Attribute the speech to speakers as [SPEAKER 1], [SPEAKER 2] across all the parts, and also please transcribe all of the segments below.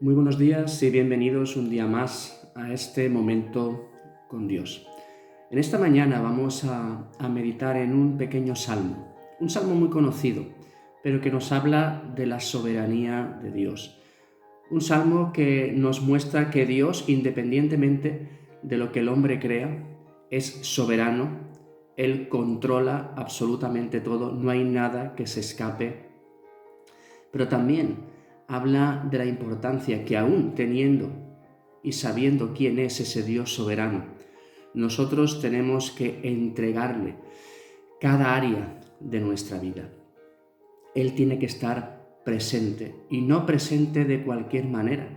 [SPEAKER 1] Muy buenos días y bienvenidos un día más a este momento con Dios. En esta mañana vamos a meditar en un pequeño salmo, un salmo muy conocido, pero que nos habla de la soberanía de Dios. Un salmo que nos muestra que Dios, independientemente de lo que el hombre crea, es soberano, Él controla absolutamente todo, no hay nada que se escape, pero también habla de la importancia que aún teniendo y sabiendo quién es ese Dios soberano, nosotros tenemos que entregarle cada área de nuestra vida. Él tiene que estar presente, y no presente de cualquier manera,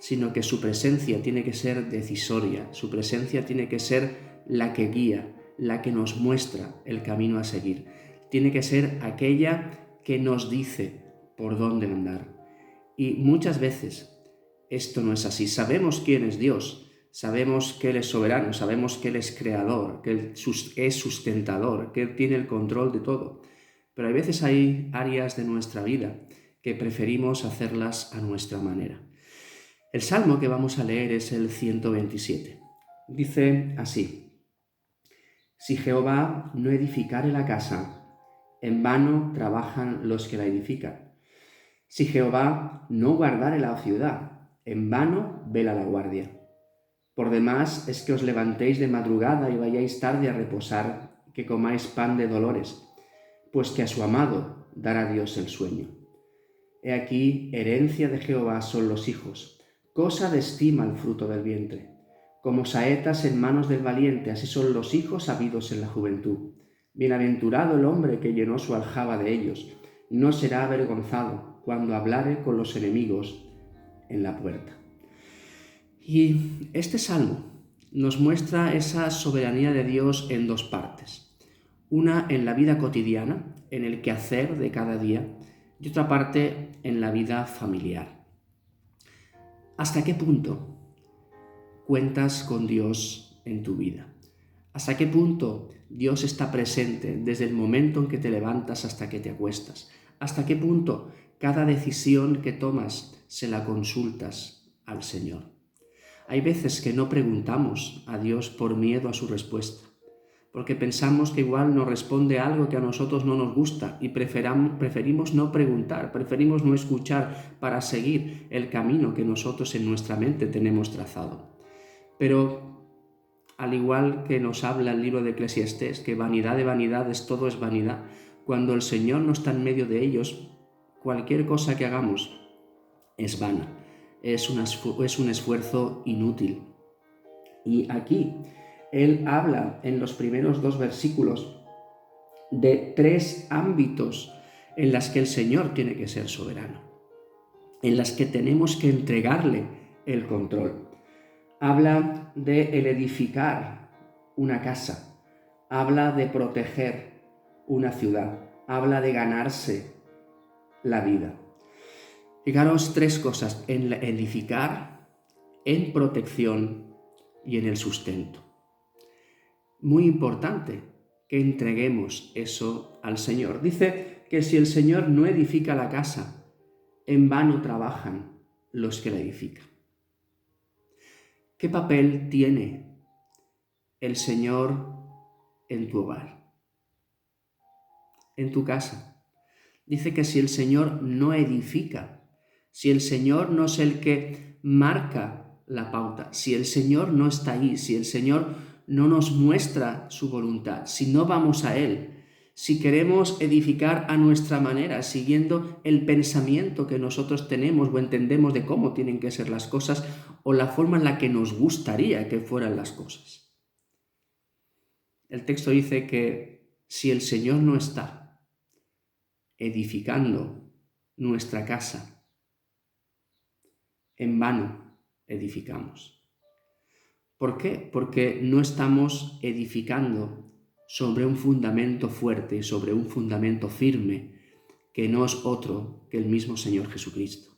[SPEAKER 1] sino que su presencia tiene que ser decisoria, su presencia tiene que ser la que guía, la que nos muestra el camino a seguir. Tiene que ser aquella que nos dice por dónde andar. Y muchas veces esto no es así. Sabemos quién es Dios, sabemos que Él es soberano, sabemos que Él es creador, que Él es sustentador, que Él tiene el control de todo. Pero a veces hay áreas de nuestra vida que preferimos hacerlas a nuestra manera. El salmo que vamos a leer es el 127. Dice así: Si Jehová no edificare la casa, en vano trabajan los que la edifican. Si Jehová no guardare la ciudad, en vano vela la guardia. Por demás es que os levantéis de madrugada y vayáis tarde a reposar, que comáis pan de dolores, pues que a su amado dará Dios el sueño. He aquí, herencia de Jehová son los hijos, cosa de estima el fruto del vientre. Como saetas en manos del valiente, así son los hijos habidos en la juventud. Bienaventurado el hombre que llenó su aljaba de ellos, no será avergonzado cuando hablare con los enemigos en la puerta. Y este salmo nos muestra esa soberanía de Dios en dos partes. Una en la vida cotidiana, en el quehacer de cada día, y otra parte en la vida familiar. ¿Hasta qué punto cuentas con Dios en tu vida? ¿Hasta qué punto Dios está presente desde el momento en que te levantas hasta que te acuestas? ¿Hasta qué punto cada decisión que tomas se la consultas al Señor? Hay veces que no preguntamos a Dios por miedo a su respuesta, porque pensamos que igual nos responde algo que a nosotros no nos gusta y preferimos no preguntar, preferimos no escuchar para seguir el camino que nosotros en nuestra mente tenemos trazado. Pero al igual que nos habla el libro de Eclesiastés, que vanidad de vanidades, todo es vanidad, cuando el Señor no está en medio de ellos, cualquier cosa que hagamos es vana, es un esfuerzo inútil. Y aquí Él habla en los primeros 2 versículos de 3 ámbitos en las que el Señor tiene que ser soberano, en las que tenemos que entregarle el control. Habla de el edificar una casa, habla de proteger una ciudad, habla de ganarse la vida. Fijaros 3 cosas: en edificar, en protección y en el sustento. Muy importante que entreguemos eso al Señor. Dice que si el Señor no edifica la casa, en vano trabajan los que la edifican. ¿Qué papel tiene el Señor en tu hogar, en tu casa? Dice que si el Señor no edifica, si el Señor no es el que marca la pauta, si el Señor no está ahí, si el Señor no nos muestra su voluntad, si no vamos a Él, si queremos edificar a nuestra manera, siguiendo el pensamiento que nosotros tenemos o entendemos de cómo tienen que ser las cosas o la forma en la que nos gustaría que fueran las cosas. El texto dice que si el Señor no está edificando nuestra casa, en vano edificamos. ¿Por qué? Porque no estamos edificando sobre un fundamento fuerte, sobre un fundamento firme, que no es otro que el mismo Señor Jesucristo.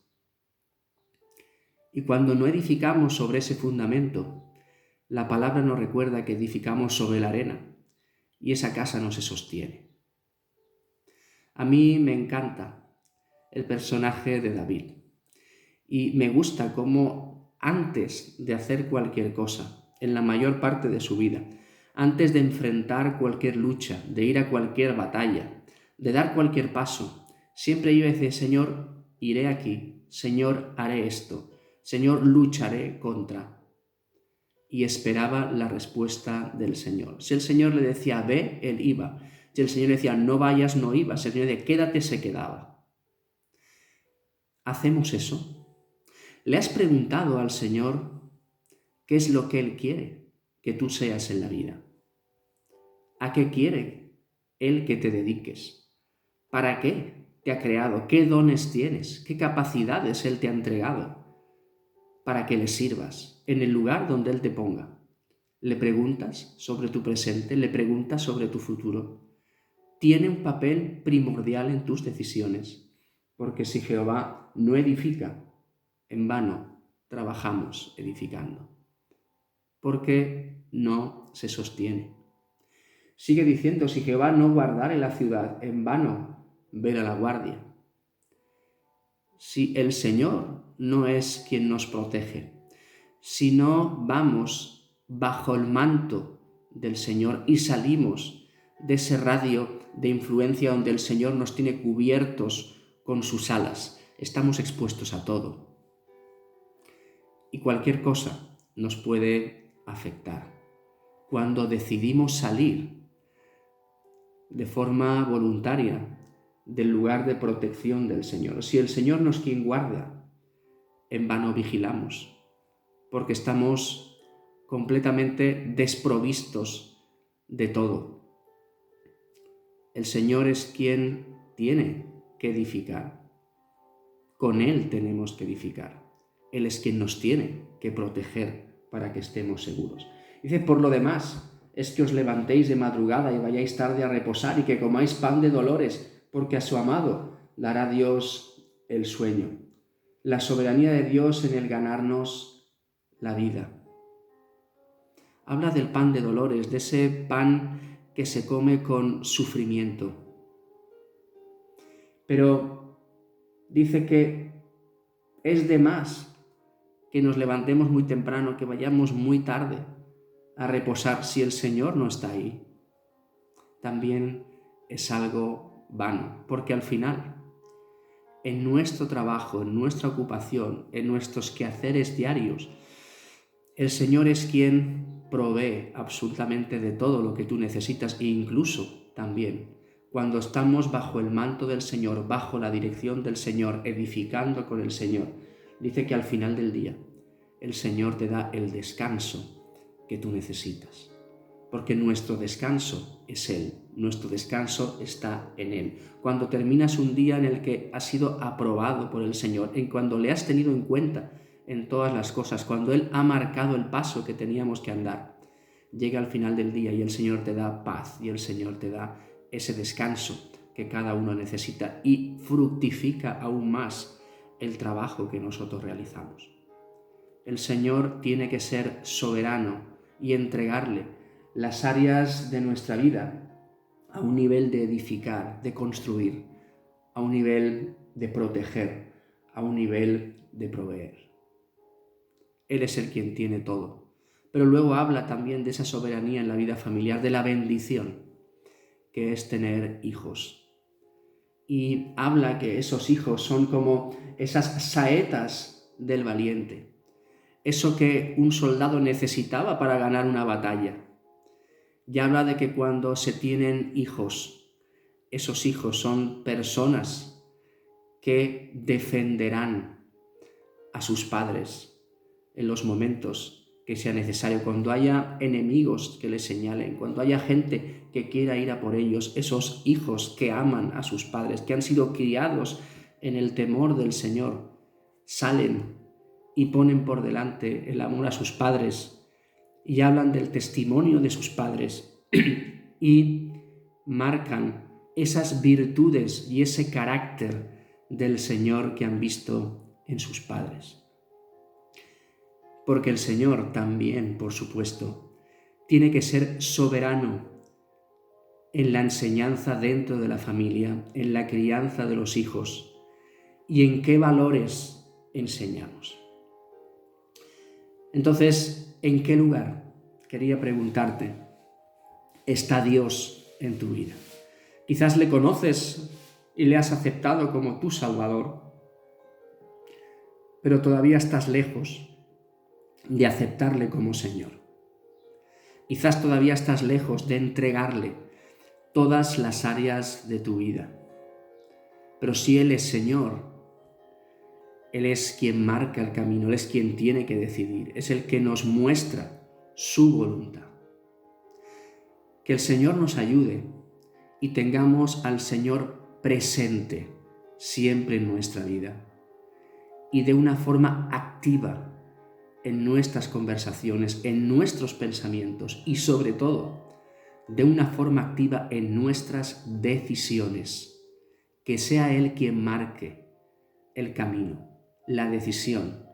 [SPEAKER 1] Y cuando no edificamos sobre ese fundamento, la palabra nos recuerda que edificamos sobre la arena y esa casa no se sostiene. A mí me encanta el personaje de David. Y me gusta cómo antes de hacer cualquier cosa, en la mayor parte de su vida, antes de enfrentar cualquier lucha, de ir a cualquier batalla, de dar cualquier paso, siempre iba a decir: Señor, iré aquí, Señor, haré esto, Señor, lucharé contra. Y esperaba la respuesta del Señor. Si el Señor le decía ve, él iba. Si el Señor le decía no vayas, no iba. Si el Señor decía quédate, se quedaba. ¿Hacemos eso? ¿Le has preguntado al Señor qué es lo que Él quiere que tú seas en la vida? ¿A qué quiere Él que te dediques? ¿Para qué te ha creado? ¿Qué dones tienes? ¿Qué capacidades Él te ha entregado para que le sirvas en el lugar donde Él te ponga? ¿Le preguntas sobre tu presente? ¿Le preguntas sobre tu futuro? Tiene un papel primordial en tus decisiones, porque si Jehová no edifica, en vano trabajamos edificando, porque no se sostiene. Sigue diciendo: si Jehová no guardare la ciudad, en vano vela la guardia. Si el Señor no es quien nos protege, si no vamos bajo el manto del Señor y salimos de ese radio de influencia donde el Señor nos tiene cubiertos con sus alas, estamos expuestos a todo. Y cualquier cosa nos puede afectar. Cuando decidimos salir de forma voluntaria del lugar de protección del Señor, si el Señor no es quien guarda, en vano vigilamos, porque estamos completamente desprovistos de todo. El Señor es quien tiene que edificar. Con Él tenemos que edificar. Él es quien nos tiene que proteger para que estemos seguros. Dice: por lo demás, es que os levantéis de madrugada y vayáis tarde a reposar y que comáis pan de dolores, porque a su amado dará Dios el sueño. La soberanía de Dios en el ganarnos la vida. Habla del pan de dolores, de ese pan que se come con sufrimiento. Pero dice que es de más que nos levantemos muy temprano, que vayamos muy tarde a reposar si el Señor no está ahí. También es algo vano, porque al final, en nuestro trabajo, en nuestra ocupación, en nuestros quehaceres diarios, el Señor es quien provee absolutamente de todo lo que tú necesitas, e incluso también cuando estamos bajo el manto del Señor, bajo la dirección del Señor, edificando con el Señor, dice que al final del día el Señor te da el descanso que tú necesitas, porque nuestro descanso es Él, nuestro descanso está en Él. Cuando terminas un día en el que has sido aprobado por el Señor, en cuando le has tenido en cuenta en todas las cosas, cuando Él ha marcado el paso que teníamos que andar, llega al final del día y el Señor te da paz y el Señor te da ese descanso que cada uno necesita y fructifica aún más el trabajo que nosotros realizamos. El Señor tiene que ser soberano y entregarle las áreas de nuestra vida a un nivel de edificar, de construir, a un nivel de proteger, a un nivel de proveer. Él es el quien tiene todo. Pero luego habla también de esa soberanía en la vida familiar, de la bendición que es tener hijos. Y habla que esos hijos son como esas saetas del valiente, eso que un soldado necesitaba para ganar una batalla. Y habla de que cuando se tienen hijos, esos hijos son personas que defenderán a sus padres en los momentos que sea necesario, cuando haya enemigos que les señalen, cuando haya gente que quiera ir a por ellos, esos hijos que aman a sus padres, que han sido criados en el temor del Señor, salen y ponen por delante el amor a sus padres y hablan del testimonio de sus padres y marcan esas virtudes y ese carácter del Señor que han visto en sus padres. Porque el Señor también, por supuesto, tiene que ser soberano en la enseñanza dentro de la familia, en la crianza de los hijos y en qué valores enseñamos. Entonces, ¿en qué lugar, quería preguntarte, está Dios en tu vida? Quizás le conoces y le has aceptado como tu Salvador, pero todavía estás lejos de aceptarle como Señor. Quizás todavía estás lejos de entregarle todas las áreas de tu vida. Pero si Él es Señor, Él es quien marca el camino, Él es quien tiene que decidir, es el que nos muestra su voluntad. Que el Señor nos ayude y tengamos al Señor presente siempre en nuestra vida y de una forma activa en nuestras conversaciones, en nuestros pensamientos y sobre todo de una forma activa en nuestras decisiones. Que sea Él quien marque el camino, la decisión,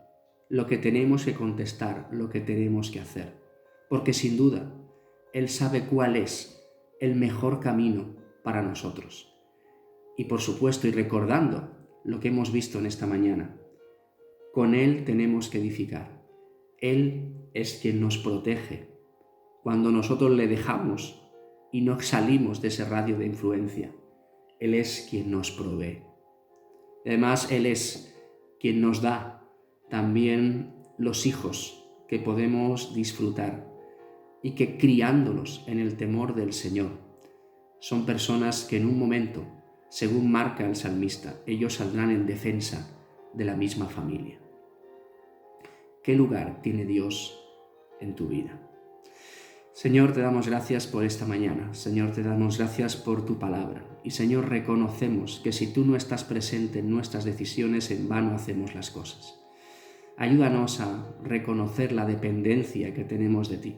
[SPEAKER 1] lo que tenemos que contestar, lo que tenemos que hacer. Porque sin duda, Él sabe cuál es el mejor camino para nosotros. Y por supuesto, y recordando lo que hemos visto en esta mañana, con Él tenemos que edificar. Él es quien nos protege cuando nosotros le dejamos y no salimos de ese radio de influencia. Él es quien nos provee. Además, Él es quien nos da también los hijos que podemos disfrutar y que criándolos en el temor del Señor, son personas que en un momento, según marca el salmista, ellos saldrán en defensa de la misma familia. ¿Qué lugar tiene Dios en tu vida? Señor, te damos gracias por esta mañana. Señor, te damos gracias por tu palabra. Y Señor, reconocemos que si tú no estás presente en nuestras decisiones, en vano hacemos las cosas. Ayúdanos a reconocer la dependencia que tenemos de ti.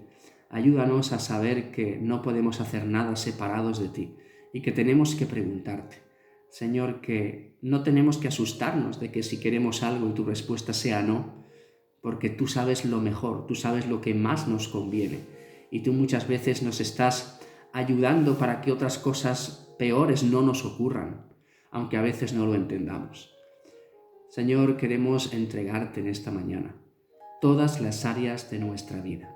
[SPEAKER 1] Ayúdanos a saber que no podemos hacer nada separados de ti y que tenemos que preguntarte. Señor, que no tenemos que asustarnos de que si queremos algo y tu respuesta sea no, porque tú sabes lo mejor, tú sabes lo que más nos conviene y tú muchas veces nos estás ayudando para que otras cosas peores no nos ocurran, aunque a veces no lo entendamos. Señor, queremos entregarte en esta mañana todas las áreas de nuestra vida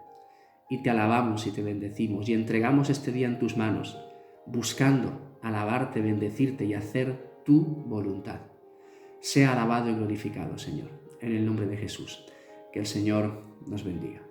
[SPEAKER 1] y te alabamos y te bendecimos y entregamos este día en tus manos, buscando alabarte, bendecirte y hacer tu voluntad. Sea alabado y glorificado, Señor, en el nombre de Jesús. Que el Señor nos bendiga.